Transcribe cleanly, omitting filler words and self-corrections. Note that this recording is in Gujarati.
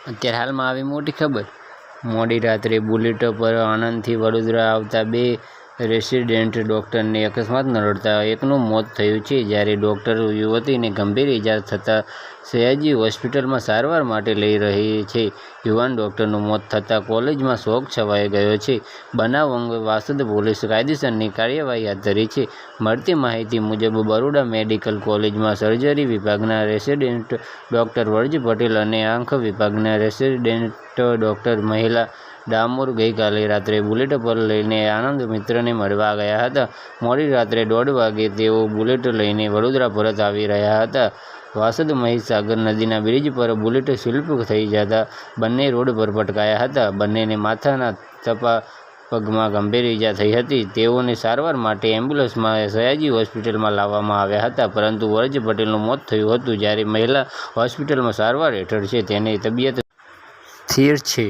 અત્યારે હાલમાં આવી મોટી ખબર, મોડી રાત્રે બુલેટ પર આણંદથી વડોદરા આવતા બે રેસિડેન્ટ ડૉક્ટરને અકસ્માત નડતા એકનું મોત થયું છે, જ્યારે ડૉક્ટર યુવતીને ગંભીર ઇજા થતાં સયાજી હોસ્પિટલમાં સારવાર માટે લઈ રહી છે. યુવાન ડૉક્ટરનું મોત થતાં કોલેજમાં શોક છવાઈ ગયો છે. બનાવ અંગે વાસદ પોલીસે કાયદેસરની કાર્યવાહી હાથ ધરી છે. મળતી માહિતી મુજબ બરોડા મેડિકલ કોલેજમાં સર્જરી વિભાગના રેસિડેન્ટ ડૉક્ટર વર્જ પટેલ અને આંખ વિભાગના રેસિડેન્ટ ડૉક્ટર મહિલા ડામોર ગઈકાલે રાત્રે બુલેટ પર લઈને આનંદ મિત્રને મળવા ગયા હતા. મોડી રાત્રે 1:30 વાગે તેઓ બુલેટ લઈને વડોદરા પરત આવી રહ્યા હતા. વાસદ મહીસાગર નદીના બ્રિજ પર બુલેટ સ્લીપ થઈ જતા બંને રોડ પર પટકાયા હતા. બંનેને માથાના તપા પગમાં ગંભીર ઇજા થઈ હતી. તેઓને સારવાર માટે એમ્બ્યુલન્સમાં સયાજી હોસ્પિટલમાં લાવવામાં આવ્યા હતા, પરંતુ વર્જ પટેલનું મોત થયું હતું, જ્યારે મહિલા હોસ્પિટલમાં સારવાર હેઠળ છે. તેની તબિયત સ્થિર છે.